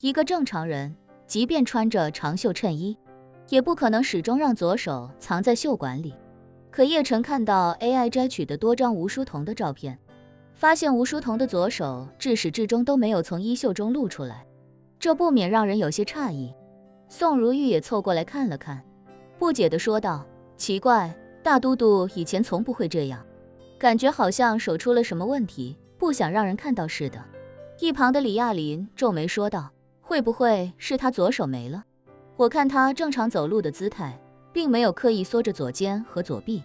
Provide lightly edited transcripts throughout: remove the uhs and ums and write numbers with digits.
一个正常人，即便穿着长袖衬衣，也不可能始终让左手藏在袖管里。可叶晨看到 AI 摘取的多张吴书彤的照片，发现吴书彤的左手至始至终都没有从衣袖中露出来，这不免让人有些诧异。宋如玉也凑过来看了看，不解地说道：“奇怪，大都督以前从不会这样，感觉好像手出了什么问题，不想让人看到似的。”一旁的李亚林皱眉说道：“会不会是他左手没了？我看他正常走路的姿态，并没有刻意缩着左肩和左臂，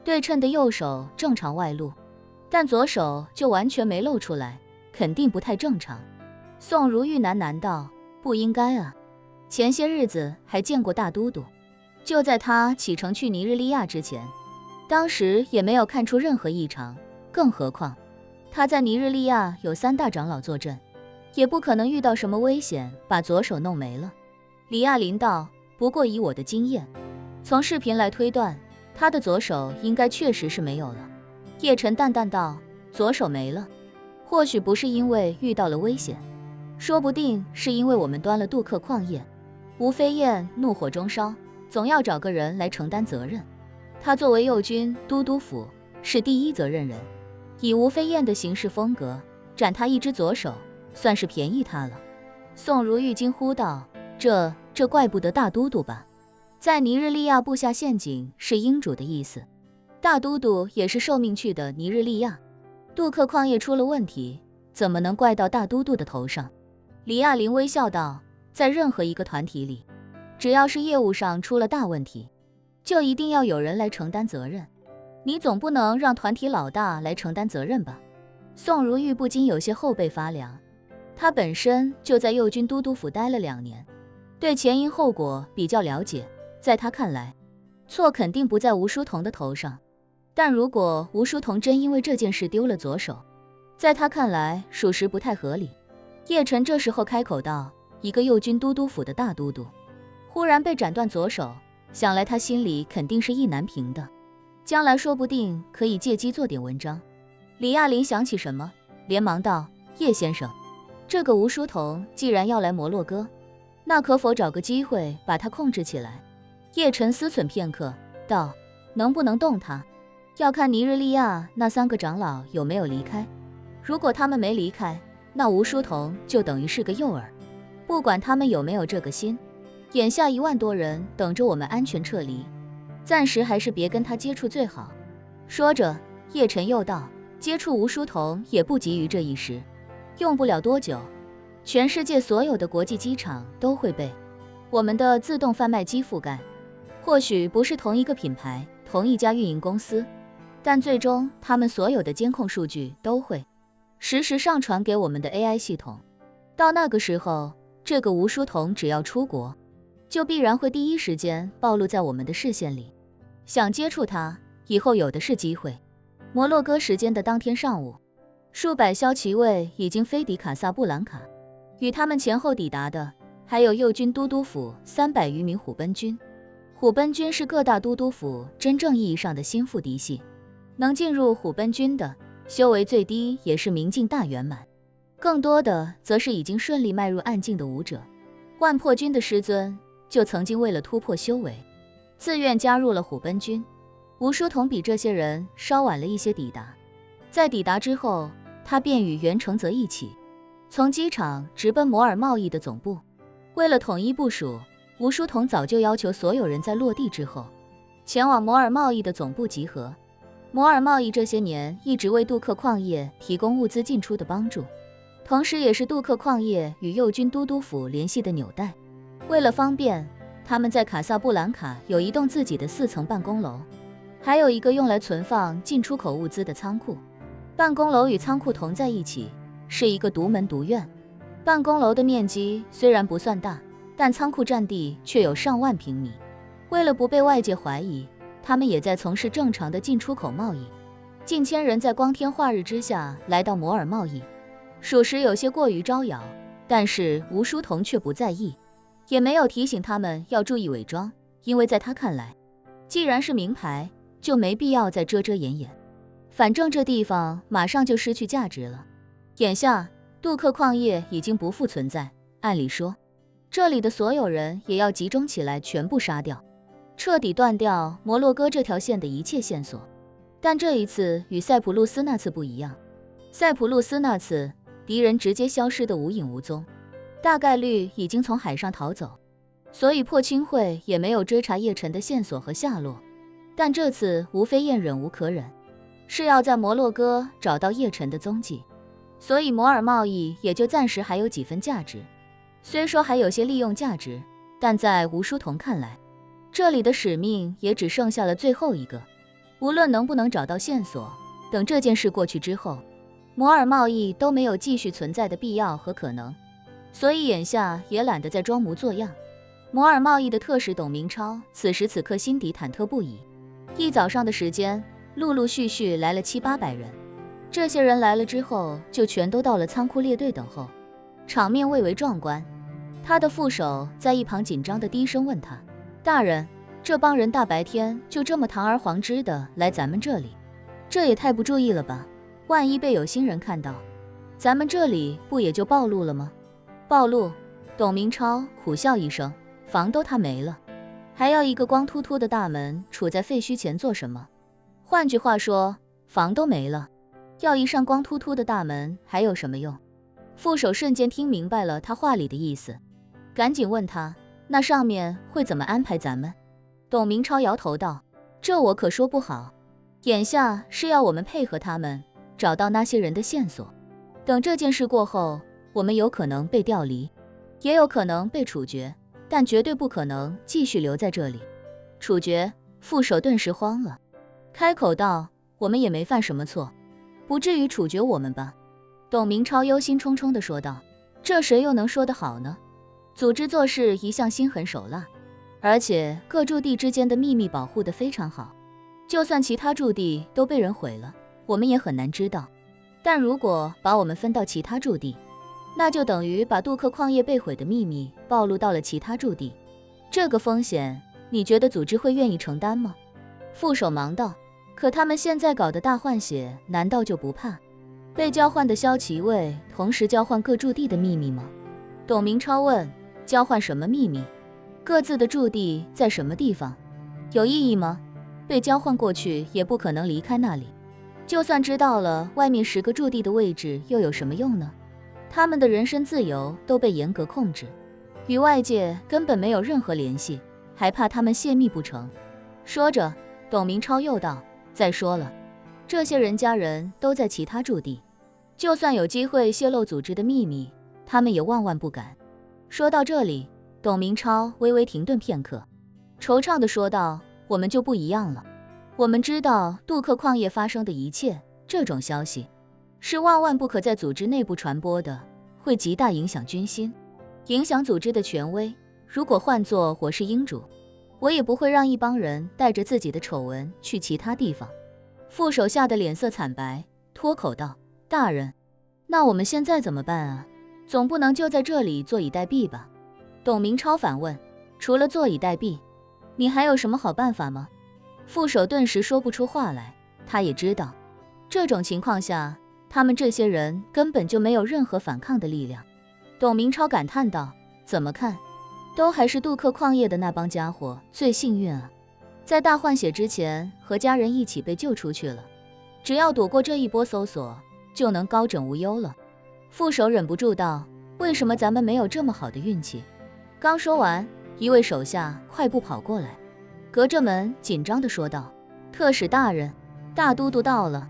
对称的右手正常外露，但左手就完全没露出来，肯定不太正常。”宋如玉喃喃道：“不应该啊，前些日子还见过大都督，就在他启程去尼日利亚之前，当时也没有看出任何异常，更何况他在尼日利亚有3大长老坐镇，也不可能遇到什么危险把左手弄没了。”李亚林道：“不过以我的经验，从视频来推断，他的左手应该确实是没有了。”叶晨淡淡道：“左手没了，或许不是因为遇到了危险，说不定是因为我们端了杜克矿业。吴飞燕怒火中烧，总要找个人来承担责任。他作为右军都督府，是第一责任人，以吴飞燕的行事风格，斩他一只左手，算是便宜他了。”宋如玉惊呼道：“这怪不得大都督吧？在尼日利亚布下陷阱是英主的意思，大都督也是受命去的尼日利亚，杜克矿业出了问题，怎么能怪到大都督的头上？”李亚林微笑道：“在任何一个团体里，只要是业务上出了大问题，就一定要有人来承担责任，你总不能让团体老大来承担责任吧？”宋如玉不禁有些后背发凉，他本身就在右军都督府待了2年，对前因后果比较了解，在他看来，错肯定不在吴书彤的头上，但如果吴书彤真因为这件事丢了左手，在他看来属实不太合理。叶晨这时候开口道：“一个右军都督府的大都督，忽然被斩断左手，想来他心里肯定是意难平的，将来说不定可以借机做点文章。”李亚林想起什么，连忙道：“叶先生，这个吴书彤既然要来摩洛哥，那可否找个机会把他控制起来？”叶晨思忖片刻，道：“能不能动他，要看尼日利亚那3个长老有没有离开。如果他们没离开，那吴书彤就等于是个诱饵，不管他们有没有这个心，眼下1万多人等着我们安全撤离，暂时还是别跟他接触最好。”说着，叶晨又道：“接触吴书彤也不急于这一时，用不了多久，全世界所有的国际机场都会被我们的自动贩卖机覆盖。或许不是同一个品牌、同一家运营公司，但最终他们所有的监控数据都会实时上传给我们的 AI 系统。到那个时候，这个吴书彤只要出国，就必然会第一时间暴露在我们的视线里。想接触他，以后有的是机会。”摩洛哥时间的当天上午，数百骁骑卫已经飞抵卡萨布兰卡，与他们前后抵达的还有右军都督府300余名虎贲军。虎贲军是各大都督府真正意义上的心腹嫡系，能进入虎贲军的，修为最低也是明镜大圆满，更多的则是已经顺利迈入暗境的武者。万破军的师尊就曾经为了突破修为，自愿加入了虎贲军。吴书彤比这些人稍晚了一些抵达，在抵达之后，他便与袁承泽一起从机场直奔摩尔贸易的总部。为了统一部署，吴书彤早就要求所有人在落地之后前往摩尔贸易的总部集合。摩尔贸易这些年一直为杜克矿业提供物资进出的帮助，同时也是杜克矿业与右军都督府联系的纽带。为了方便，他们在卡萨布兰卡有一栋自己的4层办公楼，还有一个用来存放进出口物资的仓库。办公楼与仓库同在一起，是一个独门独院。办公楼的面积虽然不算大，但仓库占地却有上万平米。为了不被外界怀疑，他们也在从事正常的进出口贸易。近千人在光天化日之下来到摩尔贸易，属实有些过于招摇，但是吴书彤却不在意，也没有提醒他们要注意伪装，因为在他看来，既然是名牌，就没必要再遮遮掩掩，反正这地方马上就失去价值了。眼下杜克矿业已经不复存在，按理说，这里的所有人也要集中起来，全部杀掉，彻底断掉摩洛哥这条线的一切线索。但这一次与塞浦路斯那次不一样，塞浦路斯那次敌人直接消失得无影无踪，大概率已经从海上逃走，所以破青会也没有追查叶晨的线索和下落。但这次无非燕忍无可忍，是要在摩洛哥找到叶晨的踪迹，所以摩尔贸易也就暂时还有几分价值。虽说还有些利用价值，但在吴书彤看来，这里的使命也只剩下了最后一个。无论能不能找到线索，等这件事过去之后，摩尔贸易都没有继续存在的必要和可能，所以眼下也懒得再装模作样。摩尔贸易的特使董明超此时此刻心底忐忑不已，一早上的时间，陆陆续续来了700-800人。这些人来了之后，就全都到了仓库列队等候，场面蔚为壮观。他的副手在一旁紧张的低声问他：“大人，这帮人大白天就这么堂而皇之的来咱们这里，这也太不注意了吧？万一被有心人看到，咱们这里不也就暴露了吗？”暴露？董明超苦笑一声，房都他没了，还要一个光秃秃的大门杵在废墟前做什么？换句话说，房都没了，要一扇光秃秃的大门还有什么用？副手瞬间听明白了他话里的意思，赶紧问他：“那上面会怎么安排咱们？”董明超摇头道：“这我可说不好，眼下是要我们配合他们找到那些人的线索。等这件事过后，我们有可能被调离，也有可能被处决，但绝对不可能继续留在这里。”处决？副手顿时慌了，开口道：“我们也没犯什么错，不至于处决我们吧？”董明超忧心忡忡地说道：“这谁又能说得好呢？组织做事一向心狠手辣，而且各驻地之间的秘密保护得非常好，就算其他驻地都被人毁了，我们也很难知道。但如果把我们分到其他驻地，那就等于把杜克矿业被毁的秘密暴露到了其他驻地，这个风险，你觉得组织会愿意承担吗？”副手忙道：“可他们现在搞的大换血，难道就不怕被交换的骁骑卫同时交换各驻地的秘密吗？”董明超问：“交换什么秘密？各自的驻地在什么地方？有意义吗？被交换过去也不可能离开那里，就算知道了外面10个驻地的位置，又有什么用呢？他们的人身自由都被严格控制，与外界根本没有任何联系，还怕他们泄密不成？”说着，董明超又道：“再说了，这些人家人都在其他驻地，就算有机会泄露组织的秘密，他们也万万不敢。”说到这里，董明超微微停顿片刻，惆怅地说道：“我们就不一样了，我们知道杜克矿业发生的一切，这种消息是万万不可在组织内部传播的，会极大影响军心，影响组织的权威。如果换作我是英主，我也不会让一帮人带着自己的丑闻去其他地方。”副手吓得脸色惨白，脱口道：“大人，那我们现在怎么办啊？总不能就在这里坐以待毙吧？”董明超反问：“除了坐以待毙，你还有什么好办法吗？”副手顿时说不出话来，他也知道，这种情况下，他们这些人根本就没有任何反抗的力量。董明超感叹道：“怎么看，都还是杜克矿业的那帮家伙最幸运啊，在大换血之前和家人一起被救出去了，只要躲过这一波搜索，就能高枕无忧了。”副手忍不住道：“为什么咱们没有这么好的运气？”刚说完，一位手下快步跑过来，隔着门紧张地说道：“特使大人，大都督到了。”